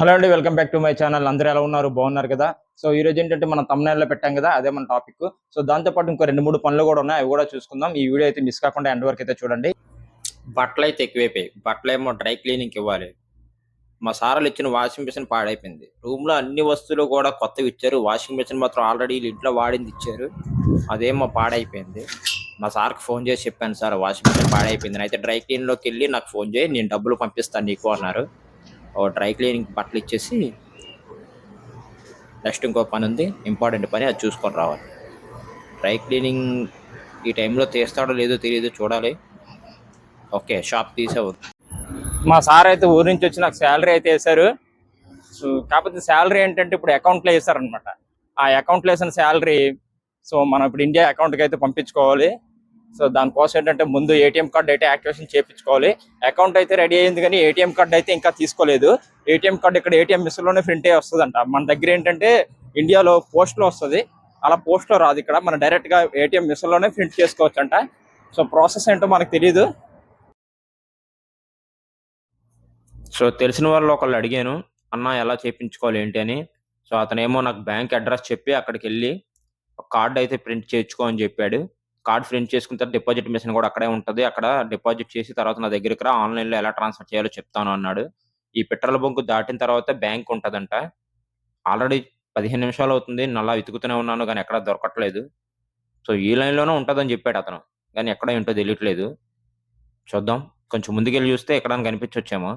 Hello అండి, welcome back to my channel. అందరూ ఎలా ఉన్నారు? బాగున్నారు కదా? సో ఈ రోజు ఏంటంటే మనం thumbnail లో పెట్టాం కదా, అదే మన టాపిక్. సో దాంతో పాటు ఇంకో 2-3 పనులు కూడా ఉన్నాయి, అవి కూడా చూసుకుందాం. ఈ వీడియో అయితే మిస్ కాకుండా ఎండ్ వరకు అయితే చూడండి. బట్టలు అయితే ఎక్కువైపోయాయి. బట్టలేమో డ్రై క్లీనింగ్కి ఇవ్వాలి. మా సార్లు ఇచ్చిన వాషింగ్ మిషన్ పాడైపోయింది. రూమ్ లో అన్ని వస్తువులు కూడా కొత్తవి ఇచ్చారు. వాషింగ్ మిషన్ మాత్రం ఆల్రెడీ ఇంట్లో వాడింది ఇచ్చారు, అదేమో పాడైపోయింది. మా సార్కి ఫోన్ చేసి చెప్పాను, సార్ వాషింగ్ మిషన్ పాడైపోయింది, అయితే డ్రై క్లీన్లోకి వెళ్ళి నాకు ఫోన్ చేయి, నేను డబ్బులు పంపిస్తాను నీకు అన్నారు. ఓ డ్రై క్లీనింగ్ బట్టలు ఇచ్చేసి నెక్స్ట్ ఇంకో పని ఉంది, ఇంపార్టెంట్ పని, అది చూసుకొని రావాలి. డ్రై క్లీనింగ్ ఈ టైంలో తీస్తాడో లేదో తెలియదు, చూడాలి. ఓకే, షాప్ తీసేవద్దు. మా సార్ అయితే ఊరి నుంచి వచ్చి నాకు శాలరీ అయితే వేశారు. సో కాకపోతే శాలరీ ఏంటంటే ఇప్పుడు అకౌంట్లో వేసారనమాట. ఆ అకౌంట్లో వేసిన శాలరీ సో మనం ఇప్పుడు ఇండియా అకౌంట్కి అయితే పంపించుకోవాలి. సో దానికోసం ఏంటంటే ముందు ఏటీఎం కార్డు అయితే యాక్టివేషన్ చేయించుకోవాలి. అకౌంట్ అయితే రెడీ అయింది, కానీ ఏటీఎం కార్డు అయితే ఇంకా తీసుకోలేదు. ఏటీఎం కార్డు ఇక్కడ ఏటీఎం మిషన్లోనే ప్రింట్ అయ్యి వస్తుందంట. మన దగ్గర ఏంటంటే ఇండియాలో పోస్ట్లో వస్తుంది, అలా పోస్ట్లో రాదు. ఇక్కడ మనం డైరెక్ట్గా ఏటీఎం మిషన్లోనే ప్రింట్ చేసుకోవచ్చు అంట. సో ప్రాసెస్ ఏంటో మనకు తెలియదు. సో తెలిసిన వాళ్ళు ఒకళ్ళు అడిగాను, అన్న ఎలా చేయించుకోవాలి ఏంటి అని. సో అతనేమో నాకు బ్యాంక్ అడ్రస్ చెప్పి అక్కడికి వెళ్ళి ఒక కార్డ్ అయితే ప్రింట్ చేయించుకో అని చెప్పాడు. కార్డ్ ప్రింట్ చేసుకున్న తర్వాత డిపాజిట్ మిషన్ కూడా అక్కడే ఉంటుంది, అక్కడ డిపాజిట్ చేసి తర్వాత నా దగ్గరికి రా, ఆన్లైన్లో ఎలా ట్రాన్స్ఫర్ చేయాలో చెప్తాను అన్నాడు. ఈ పెట్రోల్ బంక్ దాటిన తర్వాత బ్యాంక్ ఉంటుందంట. ఆల్రెడీ 15 నిమిషాలు అవుతుంది, నల్లా వెతుకుతూనే ఉన్నాను కానీ ఎక్కడా దొరకట్లేదు. సో ఈ లైన్లోనే ఉంటుందని చెప్పాడు అతను, కానీ ఎక్కడ ఏంటో తెలియట్లేదు. చూద్దాం, కొంచెం ముందుకెళ్ళి చూస్తే ఎక్కడానికి కనిపించొచ్చేమో.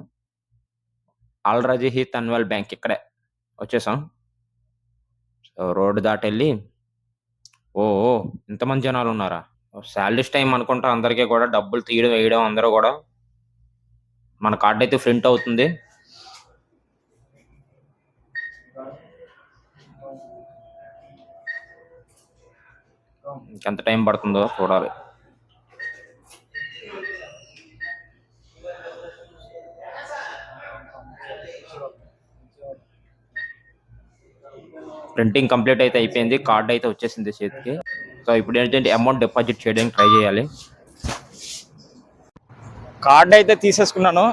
ఆల్ రజీహి తన్వల్ బ్యాంక్ ఇక్కడే వచ్చేసాం. సో రోడ్డు దాటెళ్ళి, ఓ ఇంతమంది జనాలు ఉన్నారా? శాలరీస్ టైం అనుకుంటా, అందరికీ కూడా డబ్బులు తీయడం వేయడం అందరూ కూడా. మన కార్డు అయితే ప్రింట్ అవుతుంది. ఇంకెంత టైం పడుతుందో చూడాలి. ప్రింటింగ్ కంప్లీట్ అయితే అయిపోయింది, కార్డ్ అయితే వచ్చేసింది చేతికి. సో ఇప్పుడు ఏంటంటే అమౌంట్ డిపాజిట్ చేయడానికి ట్రై చేయాలి. కార్డు అయితే తీసేసుకున్నాను,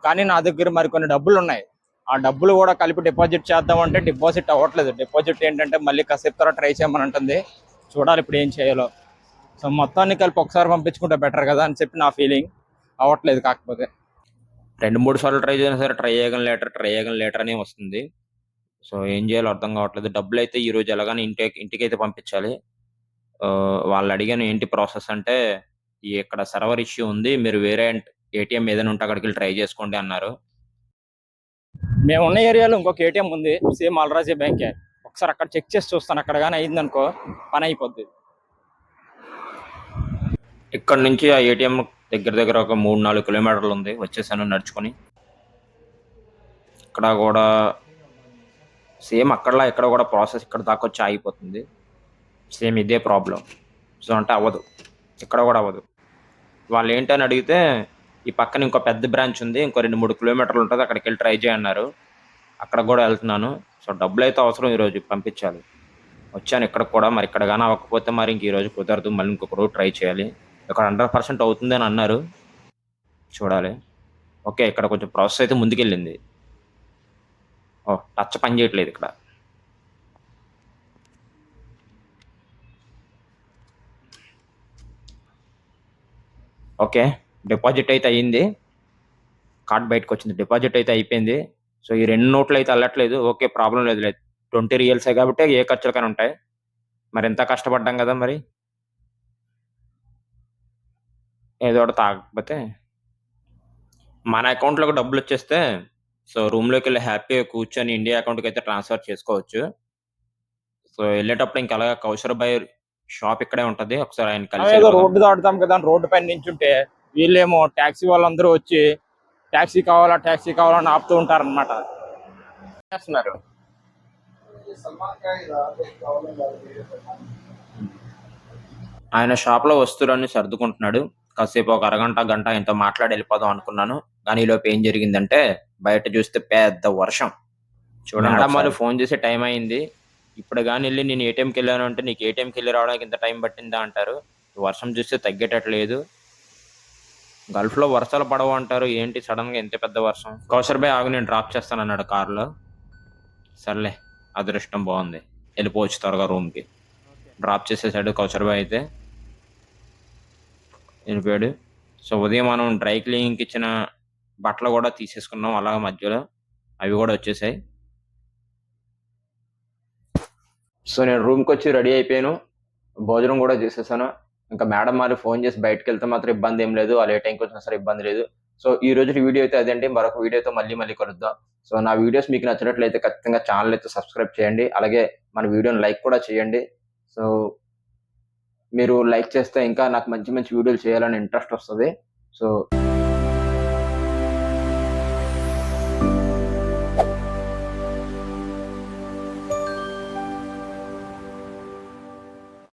కానీ నా దగ్గర మరికొన్ని డబ్బులు ఉన్నాయి. ఆ డబ్బులు కూడా కలిపి డిపాజిట్ చేద్దామంటే డిపాజిట్ అవ్వట్లేదు. డిపాజిట్ ఏంటంటే మళ్ళీ కాసేపు తర్వాత ట్రై చేయమని అంటుంది. చూడాలి ఇప్పుడు ఏం చేయాలో. సో మొత్తాన్ని కలిపి ఒకసారి పంపించుకుంటే బెటర్ కదా అని చెప్పి నా ఫీలింగ్. అవ్వట్లేదు. కాకపోతే 2-3 సార్లు ట్రై చేసినా సరే ట్రై చేయగలను లేటర్ అని వస్తుంది. సో ఏం చేయాలో అర్థం కావట్లేదు. డబ్బులు అయితే ఈ రోజు ఎలాగైనా ఇంటికి అయితే పంపించాలి. వాళ్ళు అడిగాను ఏంటి ప్రాసెస్ అంటే, ఇక్కడ సర్వర్ ఇష్యూ ఉంది, మీరు వేరే ఏటీఎం ఏదైనా ఉంటే అక్కడికి వెళ్ళి ట్రై చేసుకోండి అన్నారు. మేము ఉన్న ఏరియాలో ఇంకొక ఏటీఎం ఉంది, సేమ్ అల్రాజీ బ్యాంకే. ఒకసారి అక్కడ చెక్ చేసి చూస్తాను, అక్కడ కానీ అయిందనుకో పని అయిపోద్ది. ఇక్కడ నుంచి ఆ ఏటీఎం దగ్గర ఒక 3-4 కిలోమీటర్లు ఉంది. వచ్చేసాను నడుచుకొని. ఇక్కడ కూడా సేమ్ అక్కడలా ఇక్కడ కూడా ప్రాసెస్ ఇక్కడ దాకా వచ్చి ఆగిపోతుంది. సేమ్ ఇదే ప్రాబ్లం. సో అంటే అవ్వదు, ఇక్కడ కూడా అవ్వదు. వాళ్ళు ఏంటని అడిగితే, ఈ పక్కన ఇంకో పెద్ద బ్రాంచ్ ఉంది, ఇంకో 2-3 కిలోమీటర్లు ఉంటుంది, అక్కడికి వెళ్ళి ట్రై చేయన్నారు. అక్కడ కూడా వెళ్తున్నాను. సో డబ్బులు అయితే అవసరం, ఈరోజు పంపించాలి. వచ్చాను ఇక్కడ కూడా, మరి ఇక్కడ కానీ అవ్వకపోతే మరి ఇంక ఈరోజు కుదరదు, మళ్ళీ ఇంకొక రోజు ట్రై చేయాలి. ఇక్కడ 100% అవుతుంది అని అన్నారు, చూడాలి. ఓకే, ఇక్కడ కొంచెం ప్రాసెస్ అయితే ముందుకెళ్ళింది. టచ్ పని చేయట్లేదు ఇక్కడ. ఓకే, డిపాజిట్ అయితే అయ్యింది, కార్డ్ బయటకు వచ్చింది, డిపాజిట్ అయితే అయిపోయింది. సో ఈ 2 నోట్లు అయితే వెళ్ళట్లేదు. ఓకే, ప్రాబ్లం లేదు. 20 రియల్సే కాబట్టి ఏ ఖర్చులకైనా ఉంటాయి. మరి ఎంత కష్టపడ్డాం కదా, మరి ఏదో ఒకటి తాగకపోతే. మన అకౌంట్లోకి డబ్బులు వచ్చేస్తే సో రూమ్లోకి వెళ్ళి హ్యాపీగా కూర్చొని ఇండియా అకౌంట్కి అయితే ట్రాన్స్ఫర్ చేసుకోవచ్చు. సో వెళ్ళేటప్పుడు ఇంకా అలాగా కౌశర్ బాయ్ షాప్ ఇక్కడే ఉంటది, ఒకసారి ఆయన కలిసి. రోడ్డు దాటుతాం కదా, రోడ్డు పైన నించుంటే వీళ్ళేమో ట్యాక్సీ వాళ్ళందరూ వచ్చి ట్యాక్సీ కావాలని ఆపుతూ ఉంటారన్నమాట. చేస్తున్నారు. ఆయన షాప్ లో వస్తువులన్నీ సర్దుకుంటున్నాడు. కాసేపు ఒక అరగంట గంట ఆయనతో మాట్లాడి వెళ్ళిపోదాం అనుకున్నాను, కానీ ఈలోపు ఏం జరిగిందంటే బయట చూస్తే పెద్ద వర్షం. చూడండి, మేడం వాళ్ళు ఫోన్ చేసే టైం అయింది, ఇప్పుడు కానీ వెళ్ళి నేను ఏటీఎంకి వెళ్ళాను అంటే, నీకు ఏటీఎంకి వెళ్ళి రావడానికి ఇంత టైం పట్టిందా అంటారు. వర్షం చూస్తే తగ్గేటట్లేదు. గల్ఫ్ లో వర్షాలు పడవు అంటారు, ఏంటి సడన్ గా ఎంత పెద్ద వర్షం? కౌసర్ భాయ్ ఆగు, నేను డ్రాప్ చేస్తాను అన్నాడు కార్లో. సర్లే, అదృష్టం బాగుంది, వెళ్ళిపోవచ్చు త్వరగా రూమ్ కి. డ్రాప్ చేసేసాడు కౌసర్ భాయ్ అయితే, వెళ్ళిపోయాడు. సో ఉదయం మనం డ్రై క్లీనింగ్కి ఇచ్చిన బట్టలు కూడా తీసేసుకున్నాం అలాగ మధ్యలో, అవి కూడా వచ్చేసాయి. సో నేను రూమ్కి వచ్చి రెడీ అయిపోయాను, భోజనం కూడా చేసేసాను. ఇంకా మేడం మరి ఫోన్ చేసి బయటకు వెళ్తే మాత్రం ఇబ్బంది ఏం లేదు, వాళ్ళు ఏ టైంకి వచ్చినా సరే ఇబ్బంది లేదు. సో ఈ రోజు వీడియో అయితే అదండి, మరొక వీడియోతో మళ్ళీ కలుద్దాం. సో నా వీడియోస్ మీకు నచ్చినట్లయితే ఖచ్చితంగా ఛానల్ అయితే సబ్స్క్రైబ్ చేయండి, అలాగే మన వీడియోని లైక్ కూడా చేయండి. సో మీరు లైక్ చేస్తే ఇంకా నాకు మంచి మంచి వీడియోలు చేయాలని ఇంట్రెస్ట్ వస్తుంది. సో